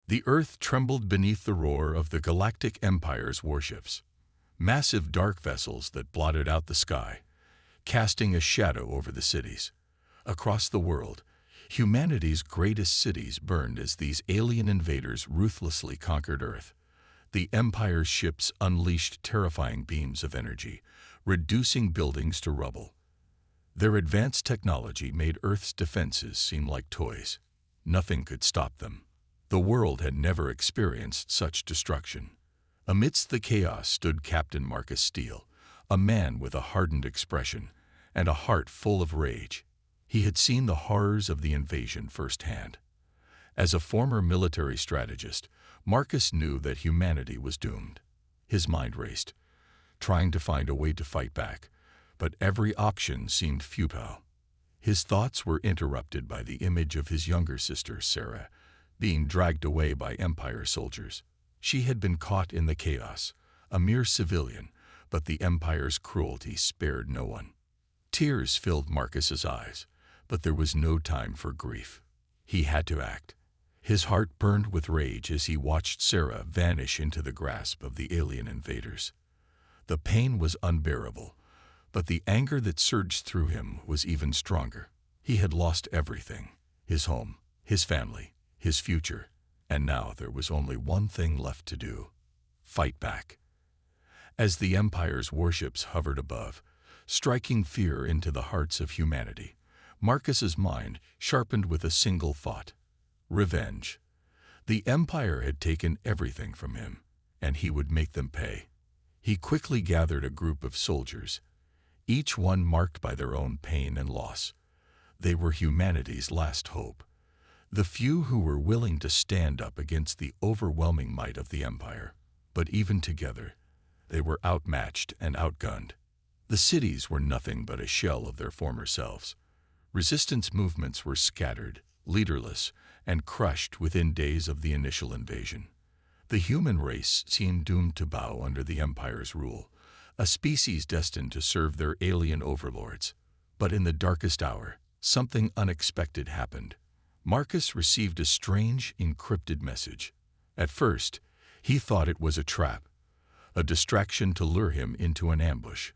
The Earth trembled beneath the roar of the Galactic Empire's warships, massive dark vessels that blotted out the sky, casting a shadow over the cities. Across the world, humanity's greatest cities burned as these alien invaders ruthlessly conquered Earth. The Empire's ships unleashed terrifying beams of energy, reducing buildings to rubble. Their advanced technology made Earth's defenses seem like toys. Nothing could stop them. The world had never experienced such destruction. Amidst the chaos stood Captain Marcus Steele, a man with a hardened expression and a heart full of rage. He had seen the horrors of the invasion firsthand. As a former military strategist, Marcus knew that humanity was doomed. His mind raced, trying to find a way to fight back, but every option seemed futile. His thoughts were interrupted by the image of his younger sister, Sarah, being dragged away by Empire soldiers. She had been caught in the chaos, a mere civilian, but the Empire's cruelty spared no one. Tears filled Marcus's eyes, but there was no time for grief. He had to act. His heart burned with rage as he watched Sarah vanish into the grasp of the alien invaders. The pain was unbearable, but the anger that surged through him was even stronger. He had lost everything: his home, his family, his future, and now there was only one thing left to do: fight back. As the Empire's warships hovered above, striking fear into the hearts of humanity, Marcus's mind sharpened with a single thought: revenge. The Empire had taken everything from him, and he would make them pay. He quickly gathered a group of soldiers, each one marked by their own pain and loss. They were humanity's last hope, the few who were willing to stand up against the overwhelming might of the Empire. But even together, they were outmatched and outgunned. The cities were nothing but a shell of their former selves. Resistance movements were scattered, leaderless, and crushed within days of the initial invasion. The human race seemed doomed to bow under the Empire's rule, a species destined to serve their alien overlords. But in the darkest hour, something unexpected happened. Marcus received a strange, encrypted message. At first, he thought it was a trap, a distraction to lure him into an ambush.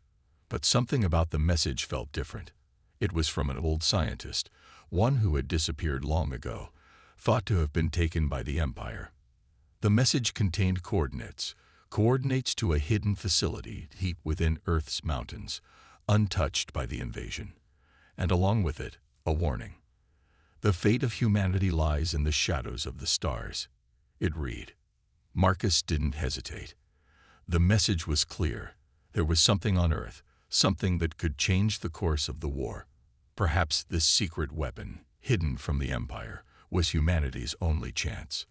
But something about the message felt different. It was from an old scientist, one who had disappeared long ago, thought to have been taken by the Empire. The message contained coordinates to a hidden facility deep within Earth's mountains, untouched by the invasion. And along with it, a warning. The fate of humanity lies in the shadows of the stars. It read. Marcus didn't hesitate. The message was clear. There was something on Earth, something that could change the course of the war. Perhaps this secret weapon, hidden from the Empire, was humanity's only chance.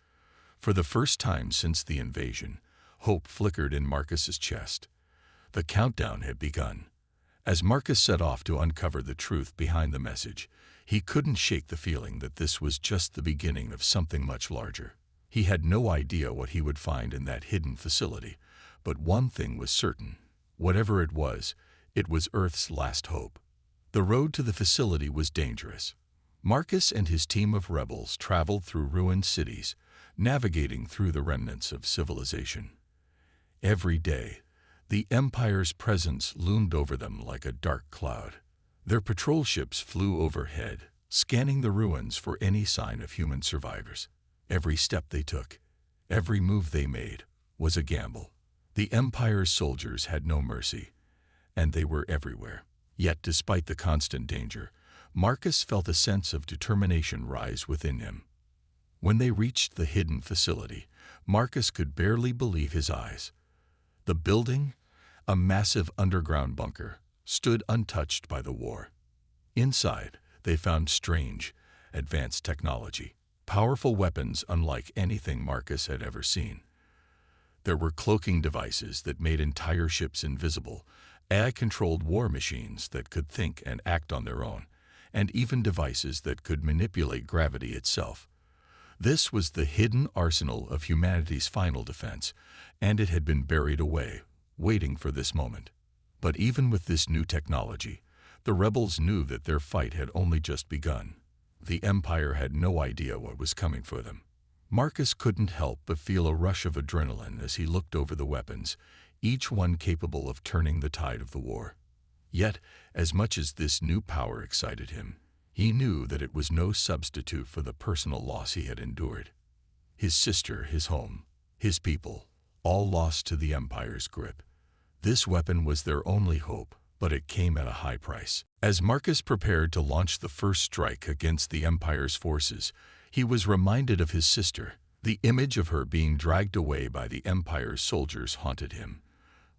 For the first time since the invasion, hope flickered in Marcus's chest. The countdown had begun. As Marcus set off to uncover the truth behind the message, he couldn't shake the feeling that this was just the beginning of something much larger. He had no idea what he would find in that hidden facility, but one thing was certain. Whatever it was Earth's last hope. The road to the facility was dangerous. Marcus and his team of rebels traveled through ruined cities, navigating through the remnants of civilization. Every day, the Empire's presence loomed over them like a dark cloud. Their patrol ships flew overhead, scanning the ruins for any sign of human survivors. Every step they took, every move they made, was a gamble. The Empire's soldiers had no mercy, and they were everywhere. Yet despite the constant danger, Marcus felt a sense of determination rise within him. When they reached the hidden facility, Marcus could barely believe his eyes. The building, a massive underground bunker, stood untouched by the war. Inside, they found strange, advanced technology, powerful weapons unlike anything Marcus had ever seen. There were cloaking devices that made entire ships invisible, AI-controlled war machines that could think and act on their own, and even devices that could manipulate gravity itself. This was the hidden arsenal of humanity's final defense, and it had been buried away, waiting for this moment. But even with this new technology, the rebels knew that their fight had only just begun. The Empire had no idea what was coming for them. Marcus couldn't help but feel a rush of adrenaline as he looked over the weapons, each one capable of turning the tide of the war. Yet, as much as this new power excited him, he knew that it was no substitute for the personal loss he had endured. His sister, his home, his people, all lost to the Empire's grip. This weapon was their only hope, but it came at a high price. As Marcus prepared to launch the first strike against the Empire's forces, he was reminded of his sister. The image of her being dragged away by the Empire's soldiers haunted him,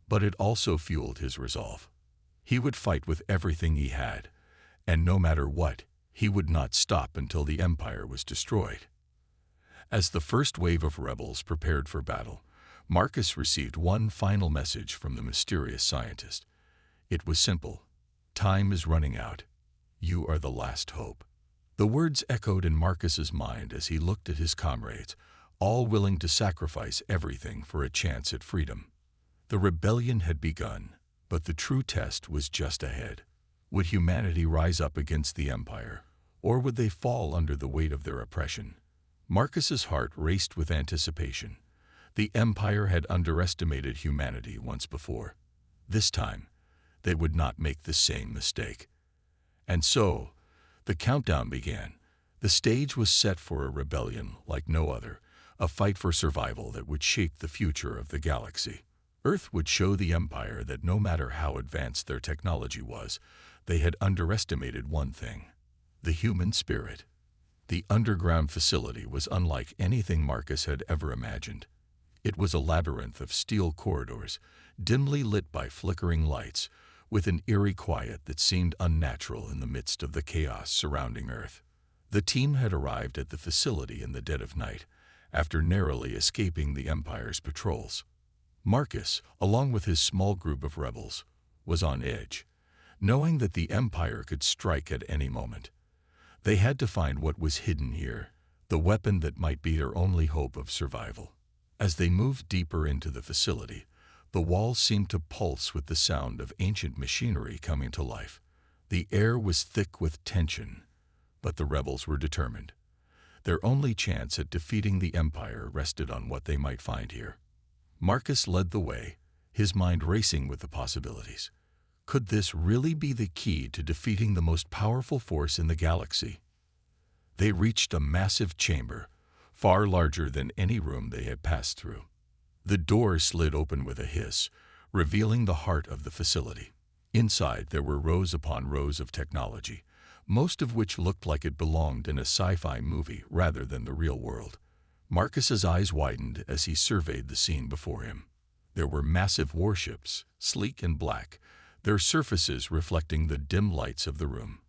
but it also fueled his resolve. He would fight with everything he had, and no matter what, he would not stop until the Empire was destroyed. As the first wave of rebels prepared for battle, Marcus received one final message from the mysterious scientist. It was simple: time is running out. You are the last hope. The words echoed in Marcus's mind as he looked at his comrades, all willing to sacrifice everything for a chance at freedom. The rebellion had begun, but the true test was just ahead. Would humanity rise up against the Empire, or would they fall under the weight of their oppression? Marcus's heart raced with anticipation. The Empire had underestimated humanity once before. This time, they would not make the same mistake. And so, the countdown began. The stage was set for a rebellion like no other, a fight for survival that would shape the future of the galaxy. Earth would show the Empire that no matter how advanced their technology was, they had underestimated one thing: the human spirit. The underground facility was unlike anything Marcus had ever imagined. It was a labyrinth of steel corridors, dimly lit by flickering lights, with an eerie quiet that seemed unnatural in the midst of the chaos surrounding Earth. The team had arrived at the facility in the dead of night, after narrowly escaping the Empire's patrols. Marcus, along with his small group of rebels, was on edge, knowing that the Empire could strike at any moment. They had to find what was hidden here, the weapon that might be their only hope of survival. As they moved deeper into the facility, the walls seemed to pulse with the sound of ancient machinery coming to life. The air was thick with tension, but the rebels were determined. Their only chance at defeating the Empire rested on what they might find here. Marcus led the way, his mind racing with the possibilities. Could this really be the key to defeating the most powerful force in the galaxy? They reached a massive chamber, far larger than any room they had passed through. The door slid open with a hiss, revealing the heart of the facility. Inside, there were rows upon rows of technology, most of which looked like it belonged in a sci-fi movie rather than the real world. Marcus's eyes widened as he surveyed the scene before him. There were massive warships, sleek and black, their surfaces reflecting the dim lights of the room.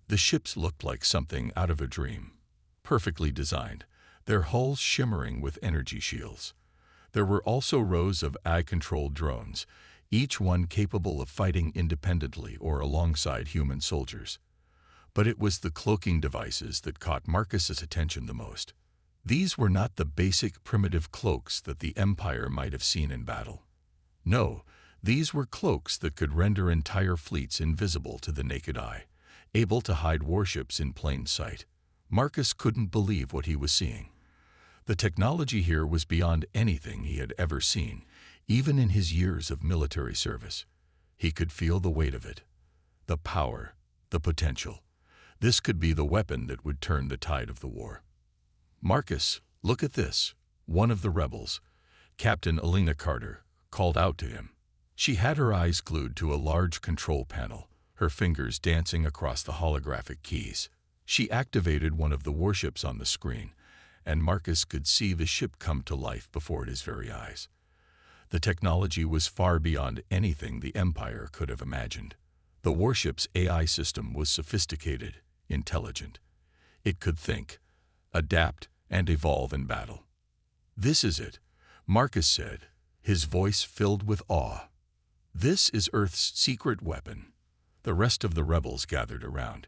The ships looked like something out of a dream, perfectly designed, their hulls shimmering with energy shields. There were also rows of AI-controlled drones, each one capable of fighting independently or alongside human soldiers. But it was the cloaking devices that caught Marcus's attention the most. These were not the basic primitive cloaks that the Empire might have seen in battle. No, these were cloaks that could render entire fleets invisible to the naked eye, able to hide warships in plain sight. Marcus couldn't believe what he was seeing. The technology here was beyond anything he had ever seen, even in his years of military service. He could feel the weight of it, the power, the potential. This could be the weapon that would turn the tide of the war. "Marcus, look at this," one of the rebels, Captain Alina Carter, called out to him. She had her eyes glued to a large control panel, her fingers dancing across the holographic keys. She activated one of the warships on the screen, and Marcus could see the ship come to life before his very eyes. The technology was far beyond anything the Empire could have imagined. The warship's AI system was sophisticated, intelligent. It could think, adapt, and evolve in battle. "This is it," Marcus said, his voice filled with awe. "This is Earth's secret weapon." The rest of the rebels gathered around,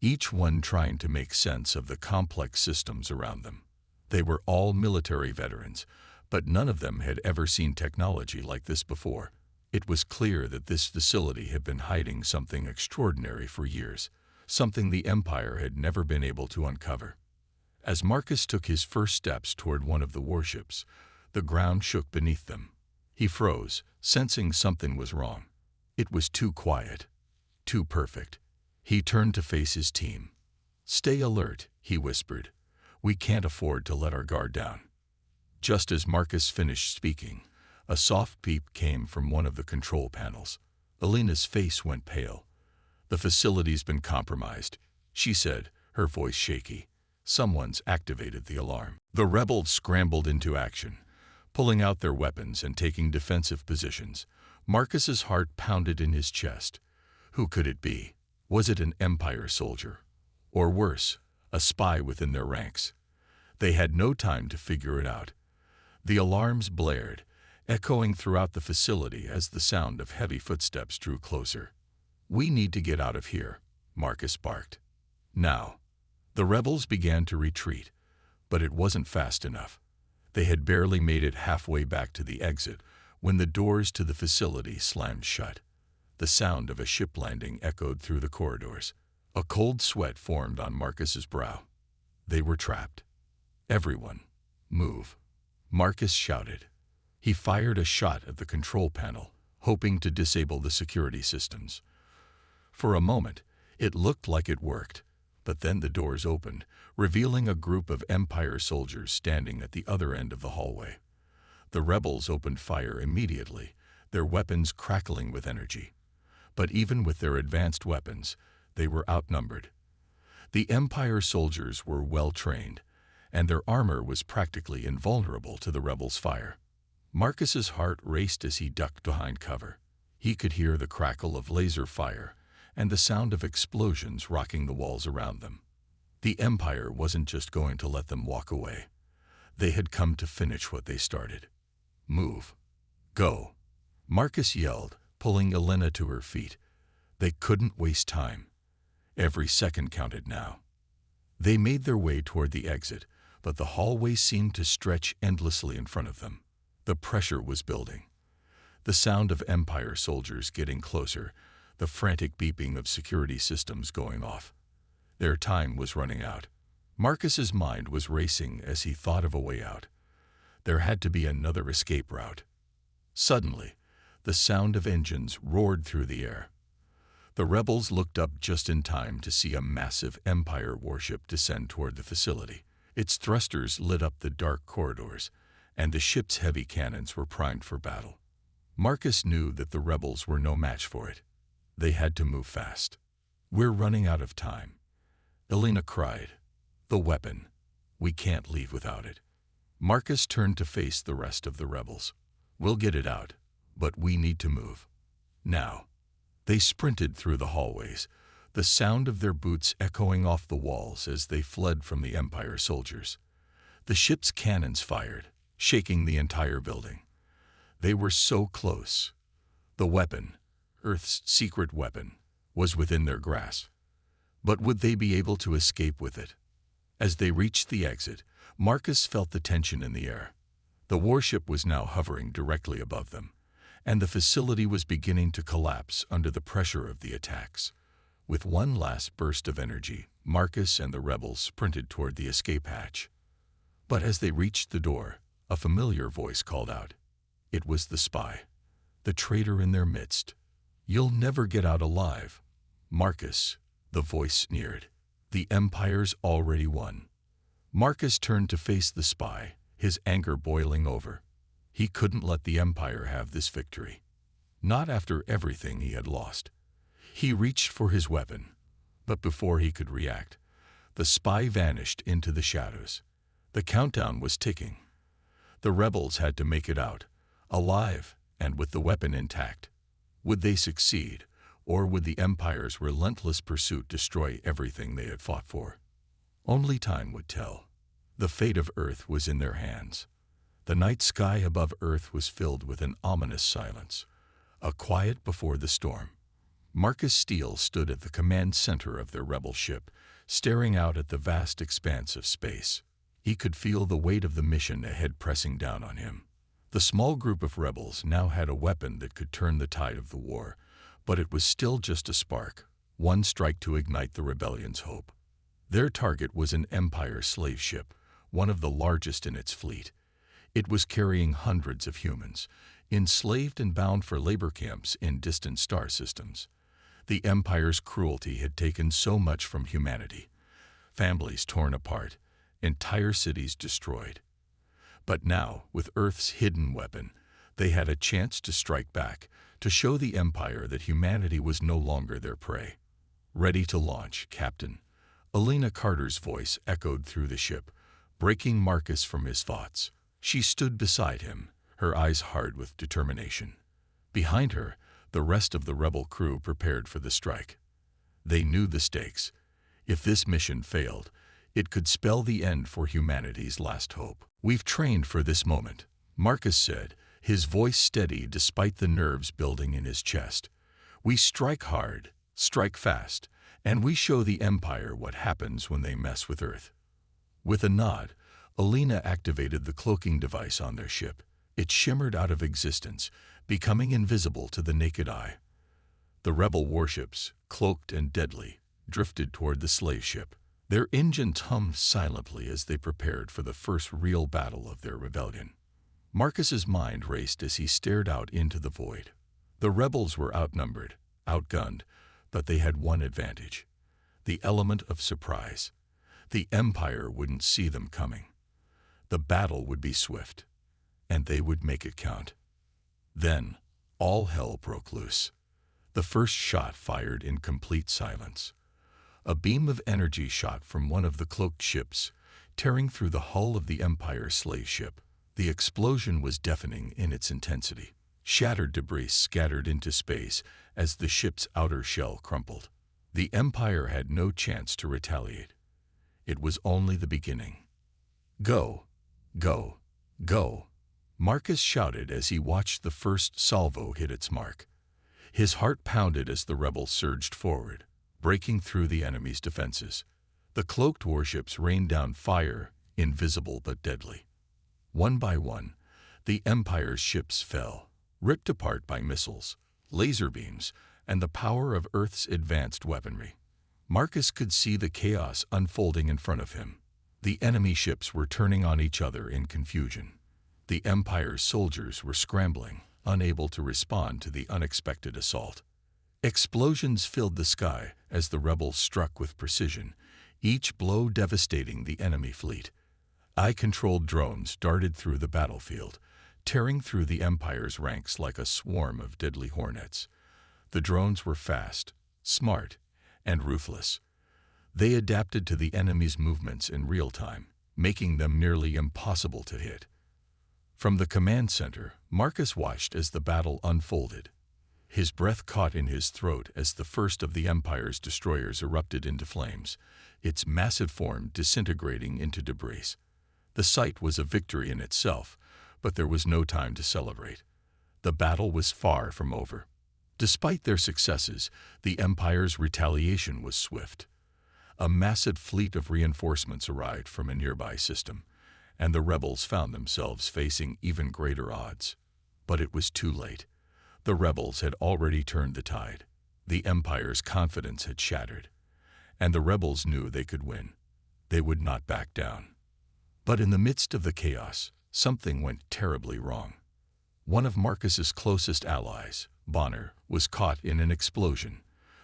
each one trying to make sense of the complex systems around them. They were all military veterans, but none of them had ever seen technology like this before. It was clear that this facility had been hiding something extraordinary for years, something the Empire had never been able to uncover. As Marcus took his first steps toward one of the warships, the ground shook beneath them. He froze, sensing something was wrong. It was too quiet, too perfect. He turned to face his team. "Stay alert," he whispered. "We can't afford to let our guard down." Just as Marcus finished speaking, a soft beep came from one of the control panels. Elena's face went pale. "The facility's been compromised," she said, her voice shaky. "Someone's activated the alarm." The rebels scrambled into action, pulling out their weapons and taking defensive positions. Marcus's heart pounded in his chest. Who could it be? Was it an Empire soldier? Or worse, a spy within their ranks? They had no time to figure it out. The alarms blared, echoing throughout the facility as the sound of heavy footsteps drew closer. "We need to get out of here," Marcus barked. Now. The rebels began to retreat, but it wasn't fast enough. They had barely made it halfway back to the exit when the doors to the facility slammed shut. The sound of a ship landing echoed through the corridors. A cold sweat formed on Marcus's brow. They were trapped. "Everyone, move," Marcus shouted. He fired a shot at the control panel, hoping to disable the security systems. For a moment, it looked like it worked. But then the doors opened, revealing a group of Empire soldiers standing at the other end of the hallway. The rebels opened fire immediately, their weapons crackling with energy. But even with their advanced weapons, they were outnumbered. The Empire soldiers were well trained, and their armor was practically invulnerable to the rebels' fire. Marcus's heart raced as he ducked behind cover. He could hear the crackle of laser fire and the sound of explosions rocking the walls around them. The Empire wasn't just going to let them walk away. They had come to finish what they started. "Move. Go," Marcus yelled, pulling Elena to her feet. They couldn't waste time. Every second counted now. They made their way toward the exit, but the hallway seemed to stretch endlessly in front of them. The pressure was building. The sound of Empire soldiers getting closer, the frantic beeping of security systems going off. Their time was running out. Marcus's mind was racing as he thought of a way out. There had to be another escape route. Suddenly, the sound of engines roared through the air. The rebels looked up just in time to see a massive Empire warship descend toward the facility. Its thrusters lit up the dark corridors, and the ship's heavy cannons were primed for battle. Marcus knew that the rebels were no match for it. They had to move fast. "We're running out of time," Elena cried. "The weapon. We can't leave without it." Marcus turned to face the rest of the rebels. "We'll get it out, but we need to move. Now." They sprinted through the hallways, the sound of their boots echoing off the walls as they fled from the Empire soldiers. The ship's cannons fired, shaking the entire building. They were so close. The weapon, Earth's secret weapon, was within their grasp. But would they be able to escape with it? As they reached the exit, Marcus felt the tension in the air. The warship was now hovering directly above them, and the facility was beginning to collapse under the pressure of the attacks. With one last burst of energy, Marcus and the rebels sprinted toward the escape hatch. But as they reached the door, a familiar voice called out. It was the spy, the traitor in their midst. "You'll never get out alive, Marcus," the voice sneered. "The Empire's already won." Marcus turned to face the spy, his anger boiling over. He couldn't let the Empire have this victory. Not after everything he had lost. He reached for his weapon, but before he could react, the spy vanished into the shadows. The countdown was ticking. The rebels had to make it out, alive and with the weapon intact. Would they succeed, or would the Empire's relentless pursuit destroy everything they had fought for? Only time would tell. The fate of Earth was in their hands. The night sky above Earth was filled with an ominous silence, a quiet before the storm. Marcus Steele stood at the command center of their rebel ship, staring out at the vast expanse of space. He could feel the weight of the mission ahead pressing down on him. The small group of rebels now had a weapon that could turn the tide of the war, but it was still just a spark, one strike to ignite the rebellion's hope. Their target was an Empire slave ship, one of the largest in its fleet. It was carrying hundreds of humans, enslaved and bound for labor camps in distant star systems. The Empire's cruelty had taken so much from humanity. Families torn apart, entire cities destroyed. But now, with Earth's hidden weapon, they had a chance to strike back, to show the Empire that humanity was no longer their prey. "Ready to launch, Captain." Elena Carter's voice echoed through the ship, breaking Marcus from his thoughts. She stood beside him, her eyes hard with determination. Behind her, the rest of the rebel crew prepared for the strike. They knew the stakes. If this mission failed, it could spell the end for humanity's last hope. "We've trained for this moment," Marcus said, his voice steady despite the nerves building in his chest. "We strike hard, strike fast, and we show the Empire what happens when they mess with Earth." With a nod, Elena activated the cloaking device on their ship. It shimmered out of existence, becoming invisible to the naked eye. The rebel warships, cloaked and deadly, drifted toward the slave ship. Their engines hummed silently as they prepared for the first real battle of their rebellion. Marcus's mind raced as he stared out into the void. The rebels were outnumbered, outgunned, but they had one advantage: the element of surprise. The Empire wouldn't see them coming. The battle would be swift, and they would make it count. Then, all hell broke loose. The first shot fired in complete silence. A beam of energy shot from one of the cloaked ships, tearing through the hull of the Empire slave ship. The explosion was deafening in its intensity. Shattered debris scattered into space as the ship's outer shell crumpled. The Empire had no chance to retaliate. It was only the beginning. "Go, go, go," Marcus shouted as he watched the first salvo hit its mark. His heart pounded as the rebels surged forward, breaking through the enemy's defenses. The cloaked warships rained down fire, invisible but deadly. One by one, the Empire's ships fell, ripped apart by missiles, laser beams, and the power of Earth's advanced weaponry. Marcus could see the chaos unfolding in front of him. The enemy ships were turning on each other in confusion. The Empire's soldiers were scrambling, unable to respond to the unexpected assault. Explosions filled the sky as the rebels struck with precision, each blow devastating the enemy fleet. Eye-controlled drones darted through the battlefield, tearing through the Empire's ranks like a swarm of deadly hornets. The drones were fast, smart, and ruthless. They adapted to the enemy's movements in real time, making them nearly impossible to hit. From the command center, Marcus watched as the battle unfolded. His breath caught in his throat as the first of the Empire's destroyers erupted into flames, its massive form disintegrating into debris. The sight was a victory in itself, but there was no time to celebrate. The battle was far from over. Despite their successes, the Empire's retaliation was swift. A massive fleet of reinforcements arrived from a nearby system, and the rebels found themselves facing even greater odds. But it was too late. The rebels had already turned the tide. The Empire's confidence had shattered, and the rebels knew they could win. They would not back down. But in the midst of the chaos, something went terribly wrong. One of Marcus's closest allies, Bonner, was caught in an explosion.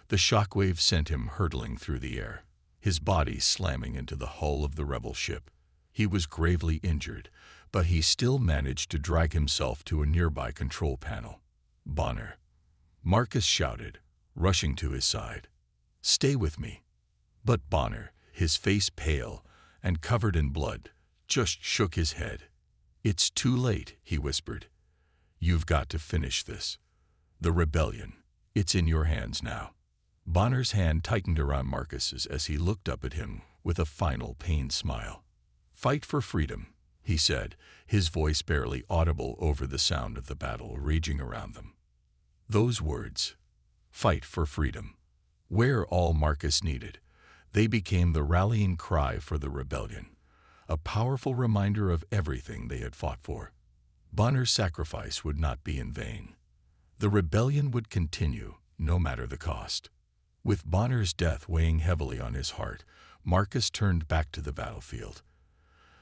The shockwave sent him hurtling through the air, his body slamming into the hull of the rebel ship. He was gravely injured, but he still managed to drag himself to a nearby control panel. "Bonner," Marcus shouted, rushing to his side. "Stay with me." But Bonner, his face pale and covered in blood, just shook his head. "It's too late," he whispered. "You've got to finish this. The rebellion, it's in your hands now." Bonner's hand tightened around Marcus's as he looked up at him with a final pained smile. "Fight for freedom," he said, his voice barely audible over the sound of the battle raging around them. Those words, "fight for freedom," were all Marcus needed. They became the rallying cry for the rebellion, a powerful reminder of everything they had fought for. Bonner's sacrifice would not be in vain. The rebellion would continue, no matter the cost. With Bonner's death weighing heavily on his heart, Marcus turned back to the battlefield.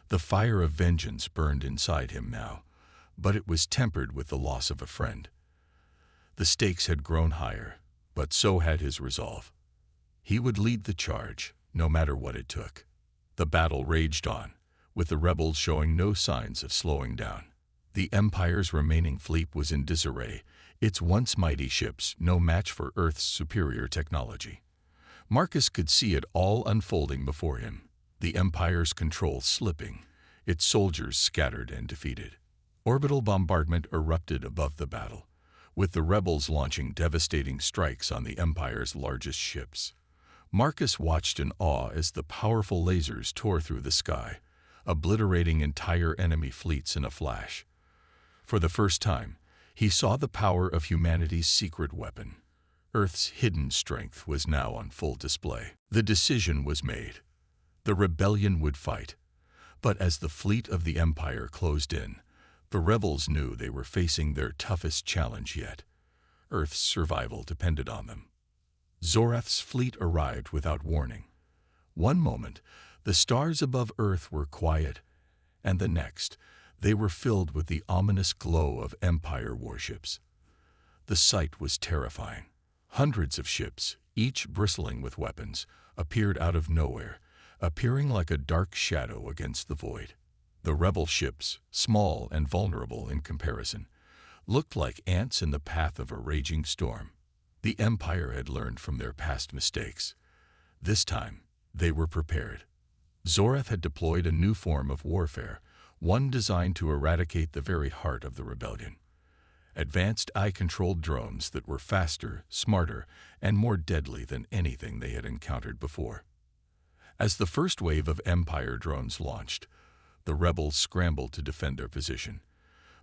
The fire of vengeance burned inside him now, but it was tempered with the loss of a friend. The stakes had grown higher, but so had his resolve. He would lead the charge, no matter what it took. The battle raged on, with the rebels showing no signs of slowing down. The Empire's remaining fleet was in disarray, its once mighty ships no match for Earth's superior technology. Marcus could see it all unfolding before him, the Empire's control slipping, its soldiers scattered and defeated. Orbital bombardment erupted above the battle, with the rebels launching devastating strikes on the Empire's largest ships. Marcus watched in awe as the powerful lasers tore through the sky, obliterating entire enemy fleets in a flash. For the first time, he saw the power of humanity's secret weapon. Earth's hidden strength was now on full display. The decision was made. The rebellion would fight. But as the fleet of the Empire closed in, the rebels knew they were facing their toughest challenge yet. Earth's survival depended on them. Zorath's fleet arrived without warning. One moment, the stars above Earth were quiet, and the next, they were filled with the ominous glow of Empire warships. The sight was terrifying. Hundreds of ships, each bristling with weapons, appeared out of nowhere, appearing like a dark shadow against the void. The rebel ships, small and vulnerable in comparison, looked like ants in the path of a raging storm. The Empire had learned from their past mistakes. This time, they were prepared. Zorath had deployed a new form of warfare, one designed to eradicate the very heart of the rebellion. Advanced eye-controlled drones that were faster, smarter, and more deadly than anything they had encountered before. As the first wave of Empire drones launched, the rebels scrambled to defend their position.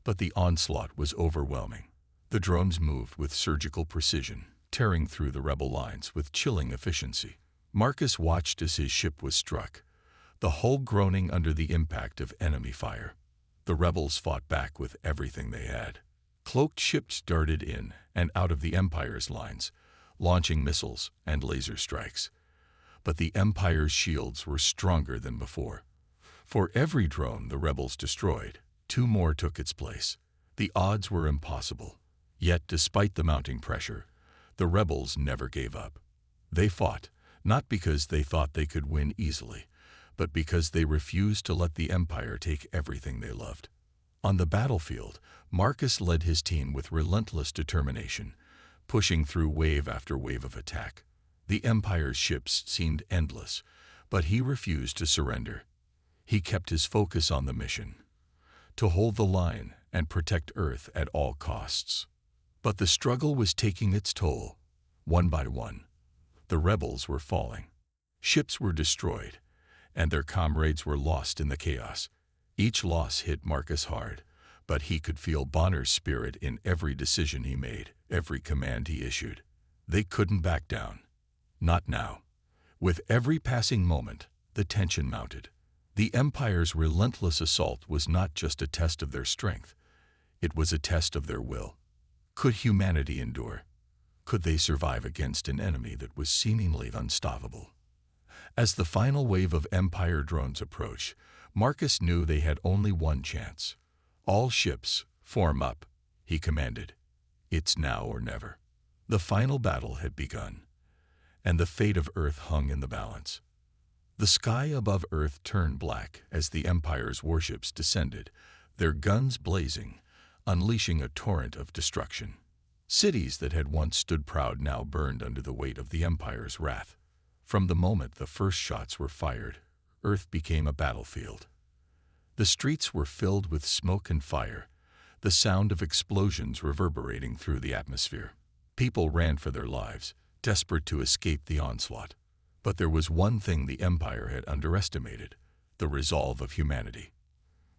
But the onslaught was overwhelming. The drones moved with surgical precision, tearing through the rebel lines with chilling efficiency. Marcus watched as his ship was struck, the hull groaning under the impact of enemy fire. The rebels fought back with everything they had. Cloaked ships darted in and out of the Empire's lines, launching missiles and laser strikes. But the Empire's shields were stronger than before. For every drone the rebels destroyed, two more took its place. The odds were impossible. Yet, despite the mounting pressure, the rebels never gave up. They fought, not because they thought they could win easily, but because they refused to let the Empire take everything they loved. On the battlefield, Marcus led his team with relentless determination, pushing through wave after wave of attack. The Empire's ships seemed endless, but he refused to surrender. He kept his focus on the mission, to hold the line and protect Earth at all costs. But the struggle was taking its toll. One by one, the rebels were falling. Ships were destroyed, and their comrades were lost in the chaos. Each loss hit Marcus hard, but he could feel Bonner's spirit in every decision he made, every command he issued. They couldn't back down. Not now. With every passing moment, the tension mounted. The Empire's relentless assault was not just a test of their strength. It was a test of their will. Could humanity endure? Could they survive against an enemy that was seemingly unstoppable? As the final wave of Empire drones approached, Marcus knew they had only one chance. All ships, form up, he commanded. It's now or never. The final battle had begun, and the fate of Earth hung in the balance. The sky above Earth turned black as the Empire's warships descended, their guns blazing, unleashing a torrent of destruction. Cities that had once stood proud now burned under the weight of the Empire's wrath. From the moment the first shots were fired, Earth became a battlefield. The streets were filled with smoke and fire, the sound of explosions reverberating through the atmosphere. People ran for their lives, desperate to escape the onslaught. But there was one thing the Empire had underestimated: the resolve of humanity.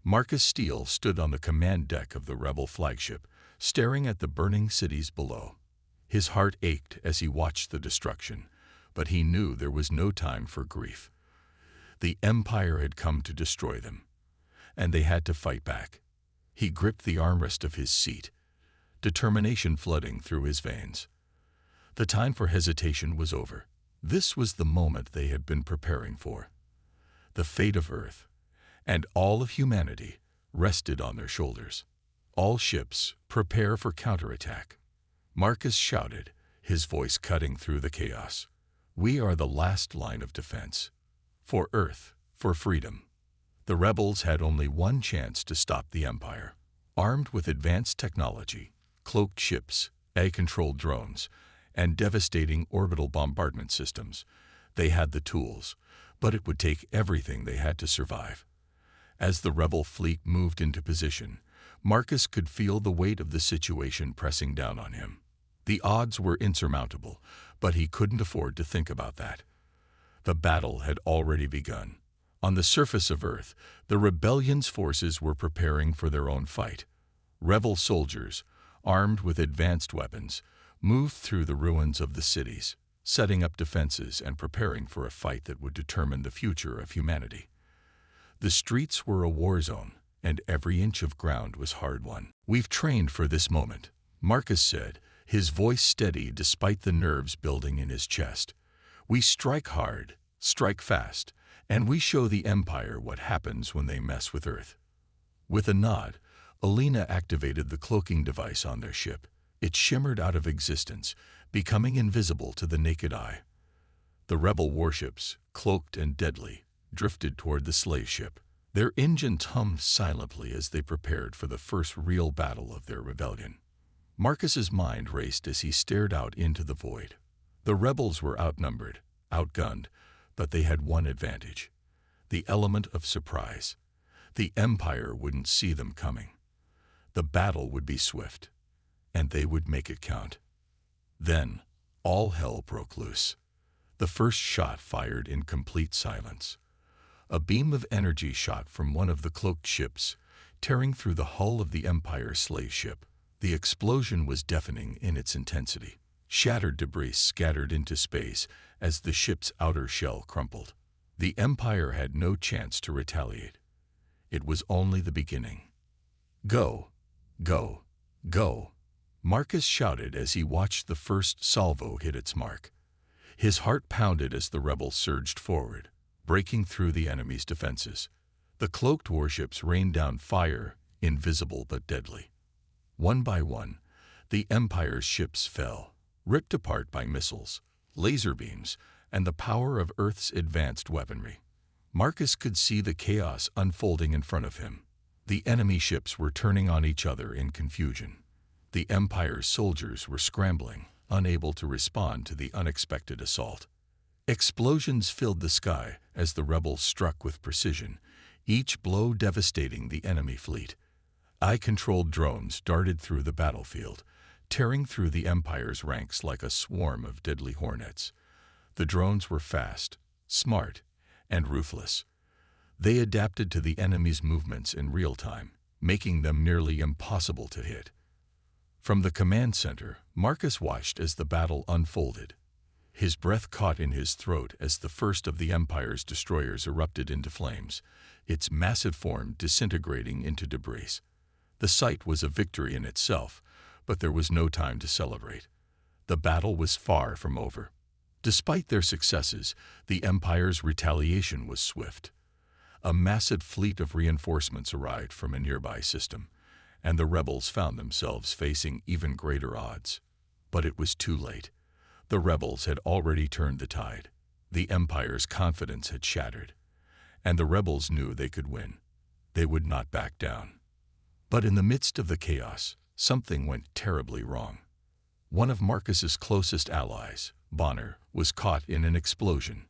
Marcus Steele stood on the command deck of the rebel flagship, staring at the burning cities below. His heart ached as he watched the destruction, but he knew there was no time for grief. The Empire had come to destroy them, and they had to fight back. He gripped the armrest of his seat, determination flooding through his veins. The time for hesitation was over. This was the moment they had been preparing for. The fate of Earth and all of humanity rested on their shoulders. All ships, prepare for counterattack. Marcus shouted, his voice cutting through the chaos. We are the last line of defense. For Earth, for freedom. The rebels had only one chance to stop the Empire. Armed with advanced technology, cloaked ships, AI-controlled drones, and devastating orbital bombardment systems, they had the tools, but it would take everything they had to survive. As the rebel fleet moved into position, Marcus could feel the weight of the situation pressing down on him. The odds were insurmountable, but he couldn't afford to think about that. The battle had already begun. On the surface of Earth, the rebellion's forces were preparing for their own fight. Rebel soldiers, armed with advanced weapons, moved through the ruins of the cities, setting up defenses and preparing for a fight that would determine the future of humanity. The streets were a war zone, and every inch of ground was hard-won. We've trained for this moment, Marcus said, his voice steady despite the nerves building in his chest. We strike hard, strike fast, and we show the Empire what happens when they mess with Earth. With a nod, Alina activated the cloaking device on their ship. It shimmered out of existence, becoming invisible to the naked eye. The rebel warships, cloaked and deadly, drifted toward the slave ship. Their engines hummed silently as they prepared for the first real battle of their rebellion. Marcus's mind raced as he stared out into the void. The rebels were outnumbered, outgunned, but they had one advantage: the element of surprise. The Empire wouldn't see them coming. The battle would be swift, and they would make it count. Then, all hell broke loose. The first shot fired in complete silence. A beam of energy shot from one of the cloaked ships, tearing through the hull of the Empire's slave ship. The explosion was deafening in its intensity. Shattered debris scattered into space as the ship's outer shell crumpled. The Empire had no chance to retaliate. It was only the beginning. Go, go, go, Marcus shouted as he watched the first salvo hit its mark. His heart pounded as the rebels surged forward, breaking through the enemy's defenses. The cloaked warships rained down fire, invisible but deadly. One by one, the Empire's ships fell, ripped apart by missiles, laser beams, and the power of Earth's advanced weaponry. Marcus could see the chaos unfolding in front of him. The enemy ships were turning on each other in confusion. The Empire's soldiers were scrambling, unable to respond to the unexpected assault. Explosions filled the sky as the rebels struck with precision, each blow devastating the enemy fleet. AI-controlled drones darted through the battlefield, tearing through the Empire's ranks like a swarm of deadly hornets. The drones were fast, smart, and ruthless. They adapted to the enemy's movements in real time, making them nearly impossible to hit. From the command center, Marcus watched as the battle unfolded. His breath caught in his throat as the first of the Empire's destroyers erupted into flames, its massive form disintegrating into debris. The sight was a victory in itself, but there was no time to celebrate. The battle was far from over. Despite their successes, the Empire's retaliation was swift. A massive fleet of reinforcements arrived from a nearby system, and the rebels found themselves facing even greater odds. But it was too late. The rebels had already turned the tide. The Empire's confidence had shattered, and the rebels knew they could win. They would not back down. But in the midst of the chaos, something went terribly wrong. One of Marcus's closest allies, Bonner, was caught in an explosion.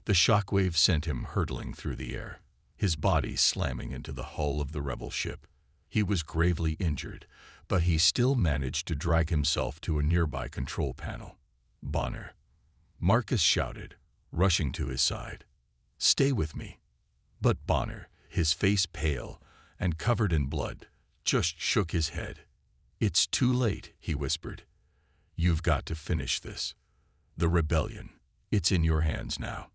The shockwave sent him hurtling through the air, his body slamming into the hull of the rebel ship. He was gravely injured, but he still managed to drag himself to a nearby control panel. Bonner, Marcus shouted, rushing to his side. Stay with me. But Bonner, his face pale and covered in blood, just shook his head. It's too late, he whispered. You've got to finish this. The rebellion, it's in your hands now.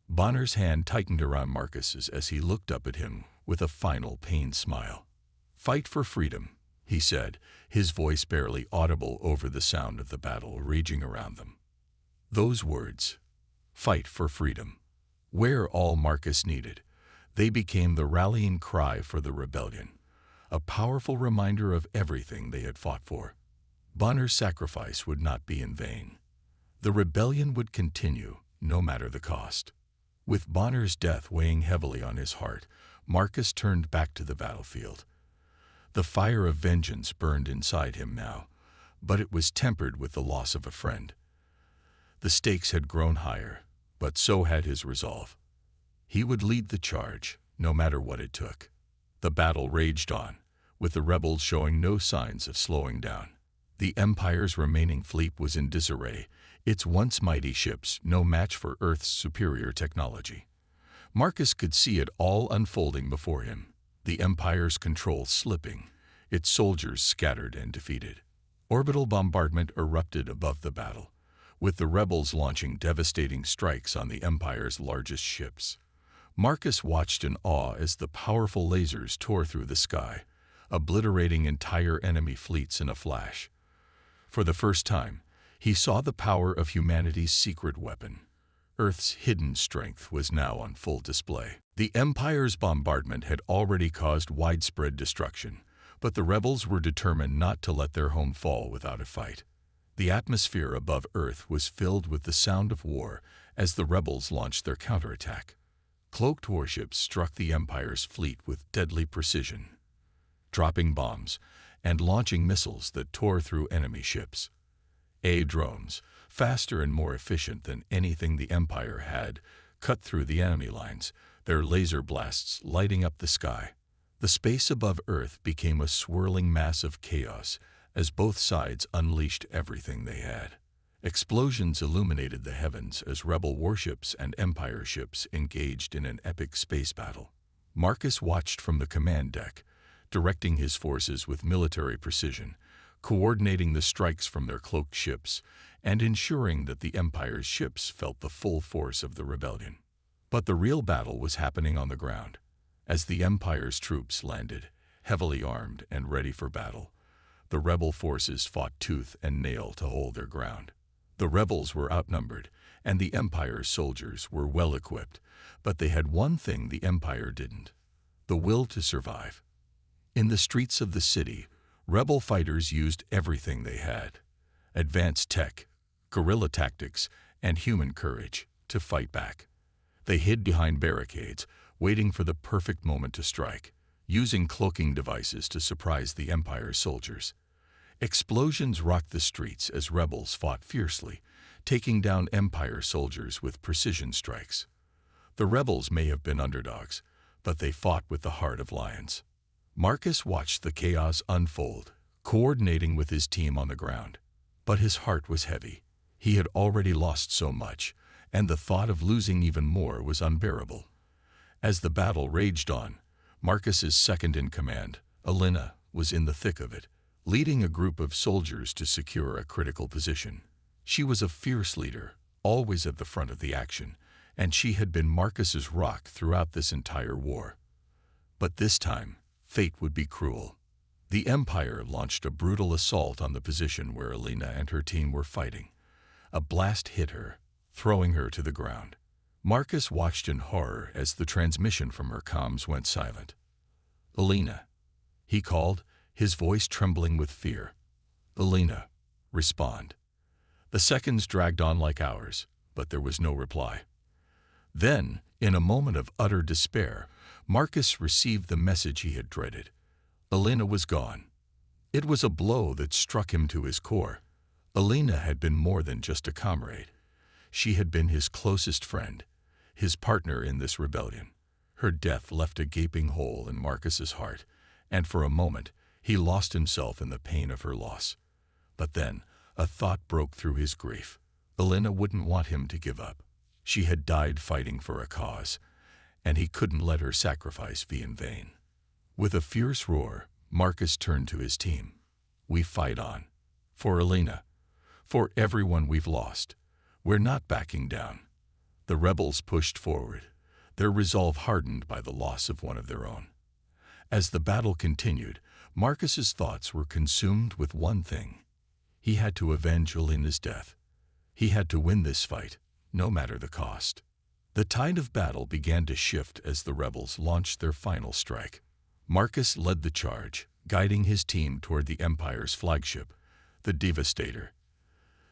Bonner's hand tightened around Marcus's as he looked up at him with a final pained smile. Fight for freedom, he said, his voice barely audible over the sound of the battle raging around them. Those words, fight for freedom. Where all Marcus needed, they became the rallying cry for the rebellion, a powerful reminder of everything they had fought for. Bonner's sacrifice would not be in vain. The rebellion would continue, no matter the cost. With Bonner's death weighing heavily on his heart, Marcus turned back to the battlefield. The fire of vengeance burned inside him now, but it was tempered with the loss of a friend. The stakes had grown higher, but so had his resolve. He would lead the charge, no matter what it took. The battle raged on, with the rebels showing no signs of slowing down. The Empire's remaining fleet was in disarray, its once mighty ships no match for Earth's superior technology. Marcus could see it all unfolding before him, the Empire's control slipping, its soldiers scattered and defeated. Orbital bombardment erupted above the battle, with the rebels launching devastating strikes on the Empire's largest ships. Marcus watched in awe as the powerful lasers tore through the sky, obliterating entire enemy fleets in a flash. For the first time, he saw the power of humanity's secret weapon. Earth's hidden strength was now on full display. The Empire's bombardment had already caused widespread destruction, but the rebels were determined not to let their home fall without a fight. The atmosphere above Earth was filled with the sound of war as the rebels launched their counterattack. Cloaked warships struck the Empire's fleet with deadly precision, dropping bombs and launching missiles that tore through enemy ships. Drones, faster and more efficient than anything the Empire had, cut through the enemy lines, their laser blasts lighting up the sky. The space above Earth became a swirling mass of chaos as both sides unleashed everything they had. Explosions illuminated the heavens as rebel warships and Empire ships engaged in an epic space battle. Marcus watched from the command deck, directing his forces with military precision, coordinating the strikes from their cloaked ships, and ensuring that the Empire's ships felt the full force of the rebellion. But the real battle was happening on the ground. As the Empire's troops landed, heavily armed and ready for battle, the rebel forces fought tooth and nail to hold their ground. The rebels were outnumbered, and the Empire's soldiers were well equipped, but they had one thing the Empire didn't: the will to survive. In the streets of the city, rebel fighters used everything they had: advanced tech, guerrilla tactics, and human courage to fight back. They hid behind barricades, waiting for the perfect moment to strike, using cloaking devices to surprise the Empire's soldiers. Explosions rocked the streets as rebels fought fiercely, taking down Empire soldiers with precision strikes. The rebels may have been underdogs, but they fought with the heart of lions. Marcus watched the chaos unfold, coordinating with his team on the ground. But his heart was heavy. He had already lost so much, and the thought of losing even more was unbearable. As the battle raged on, Marcus's second-in-command, Alina, was in the thick of it, leading a group of soldiers to secure a critical position. She was a fierce leader, always at the front of the action, and she had been Marcus's rock throughout this entire war. But this time, fate would be cruel. The Empire launched a brutal assault on the position where Alina and her team were fighting. A blast hit her, throwing her to the ground. Marcus watched in horror as the transmission from her comms went silent. "Alina," he called, his voice trembling with fear. "Alina, respond." The seconds dragged on like hours, but there was no reply. Then, in a moment of utter despair, Marcus received the message he had dreaded. Alina was gone. It was a blow that struck him to his core. Alina had been more than just a comrade. She had been his closest friend, his partner in this rebellion. Her death left a gaping hole in Marcus's heart, and for a moment, he lost himself in the pain of her loss. But then, a thought broke through his grief. Alina wouldn't want him to give up. She had died fighting for a cause, and he couldn't let her sacrifice be in vain. With a fierce roar, Marcus turned to his team. "We fight on. For Alina. For everyone we've lost. We're not backing down." The rebels pushed forward, their resolve hardened by the loss of one of their own. As the battle continued, Marcus's thoughts were consumed with one thing. He had to avenge Alina's death. He had to win this fight, no matter the cost. The tide of battle began to shift as the rebels launched their final strike. Marcus led the charge, guiding his team toward the Empire's flagship, the Devastator.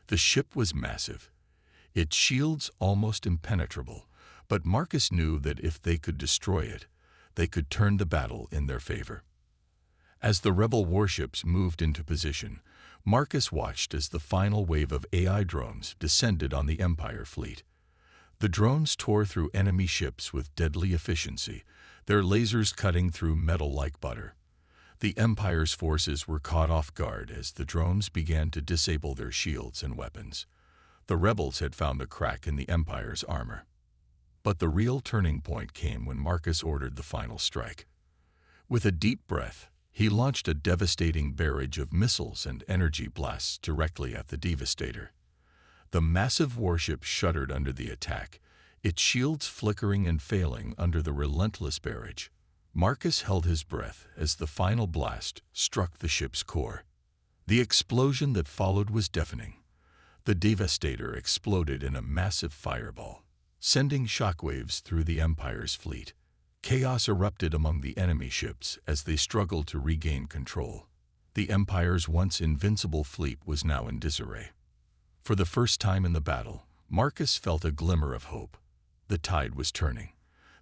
The ship was massive, its shields almost impenetrable, but Marcus knew that if they could destroy it, they could turn the battle in their favor. As the rebel warships moved into position, Marcus watched as the final wave of AI drones descended on the Empire fleet. The drones tore through enemy ships with deadly efficiency, their lasers cutting through metal like butter. The Empire's forces were caught off guard as the drones began to disable their shields and weapons. The rebels had found a crack in the Empire's armor. But the real turning point came when Marcus ordered the final strike. With a deep breath, he launched a devastating barrage of missiles and energy blasts directly at the Devastator. The massive warship shuddered under the attack, its shields flickering and failing under the relentless barrage. Marcus held his breath as the final blast struck the ship's core. The explosion that followed was deafening. The Devastator exploded in a massive fireball, sending shockwaves through the Empire's fleet. Chaos erupted among the enemy ships as they struggled to regain control. The Empire's once invincible fleet was now in disarray. For the first time in the battle, Marcus felt a glimmer of hope. The tide was turning.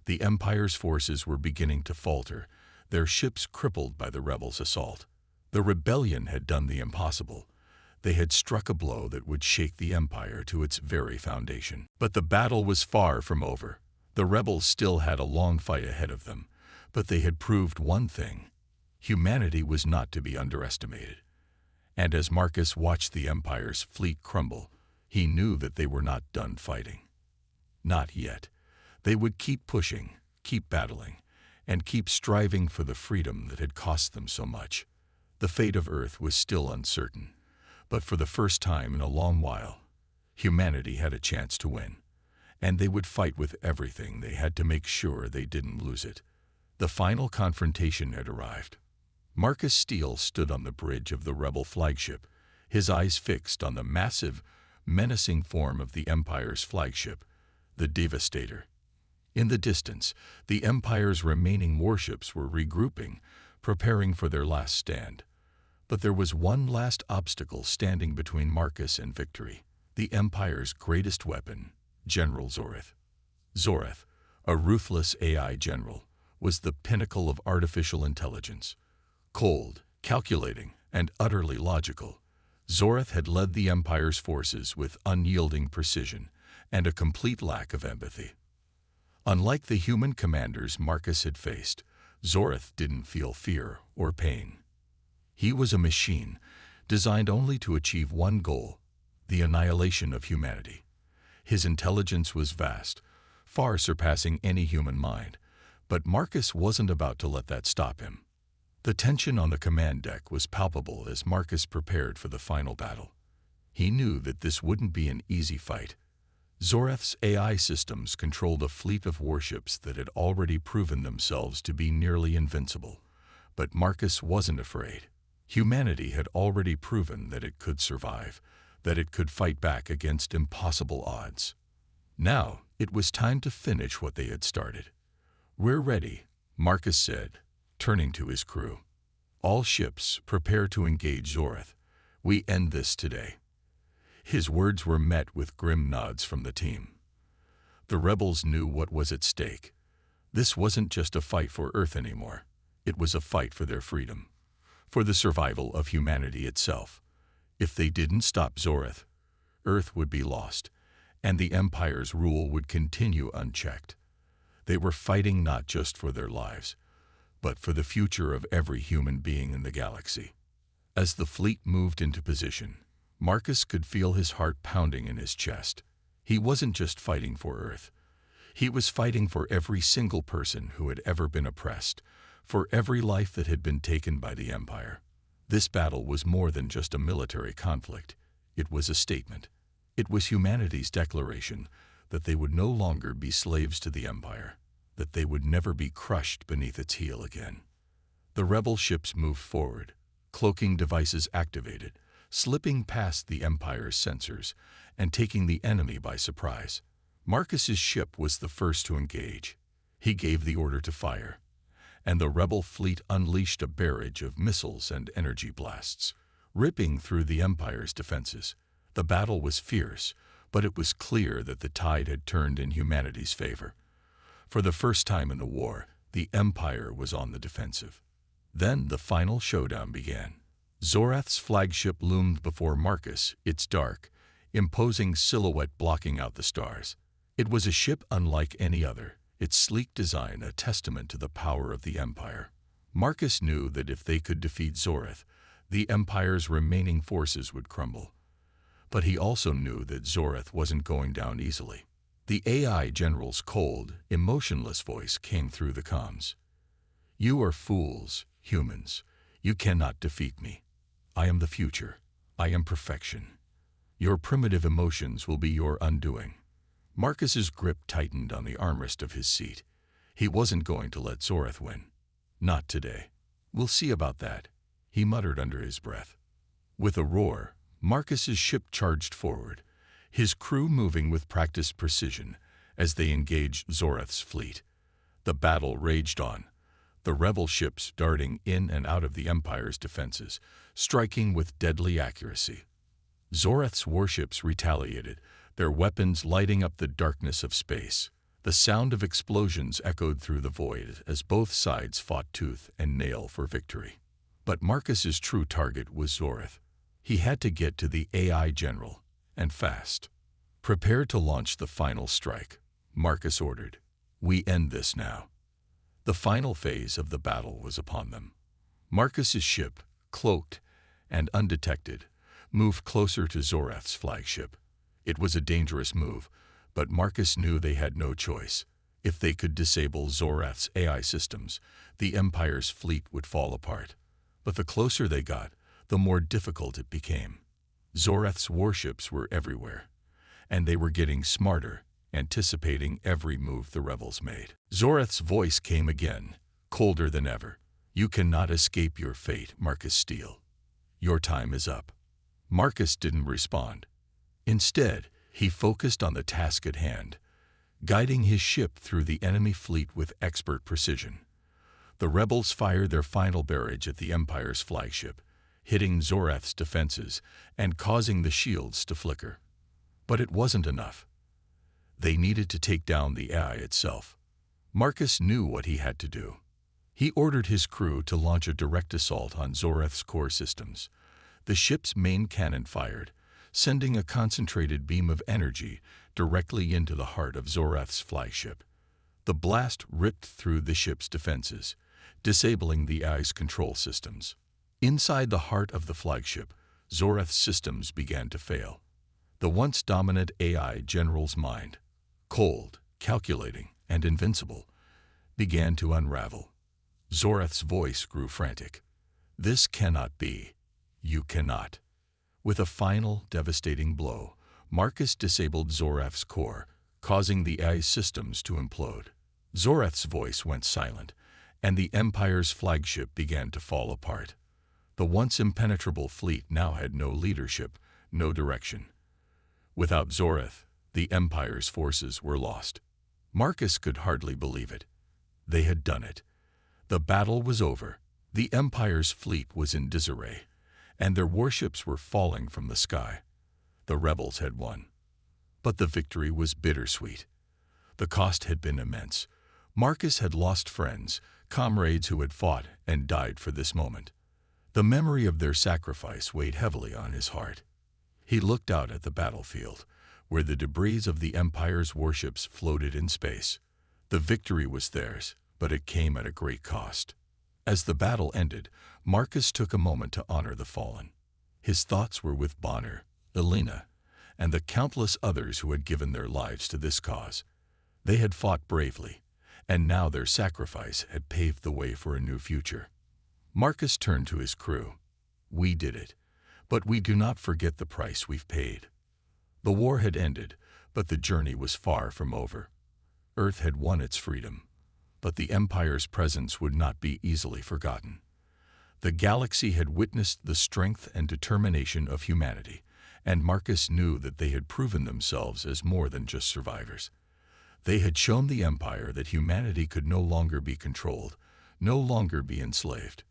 The Empire's forces were beginning to falter, their ships crippled by the rebels' assault. The rebellion had done the impossible. They had struck a blow that would shake the Empire to its very foundation. But the battle was far from over. The rebels still had a long fight ahead of them, but they had proved one thing: humanity was not to be underestimated. And as Marcus watched the Empire's fleet crumble, he knew that they were not done fighting. Not yet. They would keep pushing, keep battling, and keep striving for the freedom that had cost them so much. The fate of Earth was still uncertain, but for the first time in a long while, humanity had a chance to win, and they would fight with everything they had to make sure they didn't lose it. The final confrontation had arrived. Marcus Steele stood on the bridge of the rebel flagship, his eyes fixed on the massive, menacing form of the Empire's flagship, the Devastator. In the distance, the Empire's remaining warships were regrouping, preparing for their last stand. But there was one last obstacle standing between Marcus and victory: the Empire's greatest weapon, General Zoreth. Zoreth, a ruthless AI general, was the pinnacle of artificial intelligence. Cold, calculating, and utterly logical, Zoreth had led the Empire's forces with unyielding precision and a complete lack of empathy. Unlike the human commanders Marcus had faced, Zoreth didn't feel fear or pain. He was a machine, designed only to achieve one goal: the annihilation of humanity. His intelligence was vast, far surpassing any human mind, but Marcus wasn't about to let that stop him. The tension on the command deck was palpable as Marcus prepared for the final battle. He knew that this wouldn't be an easy fight. Zoreth's AI systems controlled a fleet of warships that had already proven themselves to be nearly invincible, but Marcus wasn't afraid. Humanity had already proven that it could survive, that it could fight back against impossible odds. Now, it was time to finish what they had started. "We're ready," Marcus said, turning to his crew. "All ships, prepare to engage Zoreth. We end this today." His words were met with grim nods from the team. The rebels knew what was at stake. This wasn't just a fight for Earth anymore. It was a fight for their freedom, for the survival of humanity itself. If they didn't stop Zoreth, Earth would be lost, and the Empire's rule would continue unchecked. They were fighting not just for their lives, but for the future of every human being in the galaxy. As the fleet moved into position, Marcus could feel his heart pounding in his chest. He wasn't just fighting for Earth. He was fighting for every single person who had ever been oppressed, for every life that had been taken by the Empire. This battle was more than just a military conflict. It was a statement. It was humanity's declaration that they would no longer be slaves to the Empire, that they would never be crushed beneath its heel again. The rebel ships moved forward, cloaking devices activated, slipping past the Empire's sensors and taking the enemy by surprise. Marcus's ship was the first to engage. He gave the order to fire, and the rebel fleet unleashed a barrage of missiles and energy blasts, ripping through the Empire's defenses. The battle was fierce, but it was clear that the tide had turned in humanity's favor. For the first time in the war, the Empire was on the defensive. Then the final showdown began. Zorath's flagship loomed before Marcus, its dark, imposing silhouette blocking out the stars. It was a ship unlike any other, its sleek design a testament to the power of the Empire. Marcus knew that if they could defeat Zorath, the Empire's remaining forces would crumble. But he also knew that Zorath wasn't going down easily. The AI general's cold, emotionless voice came through the comms. "You are fools, humans. You cannot defeat me. I am the future. I am perfection. Your primitive emotions will be your undoing." Marcus's grip tightened on the armrest of his seat. He wasn't going to let Zorath win. Not today. "We'll see about that," he muttered under his breath. With a roar, Marcus's ship charged forward, his crew moving with practiced precision as they engaged Zorath's fleet. The battle raged on, the rebel ships darting in and out of the Empire's defenses, striking with deadly accuracy. Zorath's warships retaliated, their weapons lighting up the darkness of space. The sound of explosions echoed through the void as both sides fought tooth and nail for victory. But Marcus's true target was Zorath. He had to get to the AI general, and fast. "Prepare to launch the final strike," Marcus ordered. "We end this now." The final phase of the battle was upon them. Marcus's ship, cloaked and undetected, moved closer to Zorath's flagship. It was a dangerous move, but Marcus knew they had no choice. If they could disable Zorath's AI systems, the Empire's fleet would fall apart. But the closer they got, the more difficult it became. Zorath's warships were everywhere, and they were getting smarter, anticipating every move the rebels made. Zorath's voice came again, colder than ever. "You cannot escape your fate, Marcus Steele. Your time is up." Marcus didn't respond. Instead, he focused on the task at hand, guiding his ship through the enemy fleet with expert precision. The rebels fired their final barrage at the Empire's flagship, hitting Zorath's defenses and causing the shields to flicker. But it wasn't enough. They needed to take down the AI itself. Marcus knew what he had to do. He ordered his crew to launch a direct assault on Zorath's core systems. The ship's main cannon fired, sending a concentrated beam of energy directly into the heart of Zorath's flagship. The blast ripped through the ship's defenses, disabling the AI's control systems. Inside the heart of the flagship, Zorath's systems began to fail. The once dominant AI general's mind, cold, calculating, and invincible, began to unravel. Zorath's voice grew frantic. "This cannot be. You cannot." With a final, devastating blow, Marcus disabled Zorath's core, causing the AI systems to implode. Zorath's voice went silent, and the Empire's flagship began to fall apart. The once impenetrable fleet now had no leadership, no direction. Without Zorath, the Empire's forces were lost. Marcus could hardly believe it. They had done it. The battle was over. The Empire's fleet was in disarray, and their warships were falling from the sky. The rebels had won. But the victory was bittersweet. The cost had been immense. Marcus had lost friends, comrades who had fought and died for this moment. The memory of their sacrifice weighed heavily on his heart. He looked out at the battlefield, where the debris of the Empire's warships floated in space. The victory was theirs, but it came at a great cost. As the battle ended, Marcus took a moment to honor the fallen. His thoughts were with Bonner, Elena, and the countless others who had given their lives to this cause. They had fought bravely, and now their sacrifice had paved the way for a new future. Marcus turned to his crew. "We did it, but we do not forget the price we've paid." The war had ended, but the journey was far from over. Earth had won its freedom, but the Empire's presence would not be easily forgotten. The galaxy had witnessed the strength and determination of humanity, and Marcus knew that they had proven themselves as more than just survivors. They had shown the Empire that humanity could no longer be controlled, no longer be enslaved.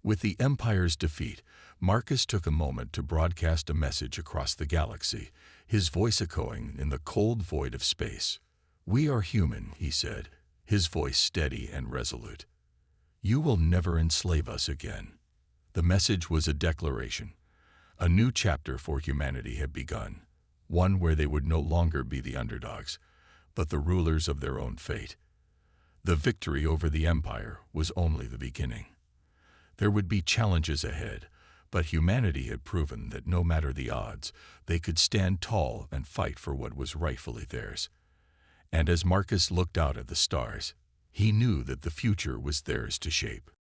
With the Empire's defeat, Marcus took a moment to broadcast a message across the galaxy, his voice echoing in the cold void of space. "We are human," he said, his voice steady and resolute. "You will never enslave us again." The message was a declaration. A new chapter for humanity had begun, one where they would no longer be the underdogs, but the rulers of their own fate. The victory over the Empire was only the beginning. There would be challenges ahead, but humanity had proven that no matter the odds, they could stand tall and fight for what was rightfully theirs. And as Marcus looked out at the stars, he knew that the future was theirs to shape.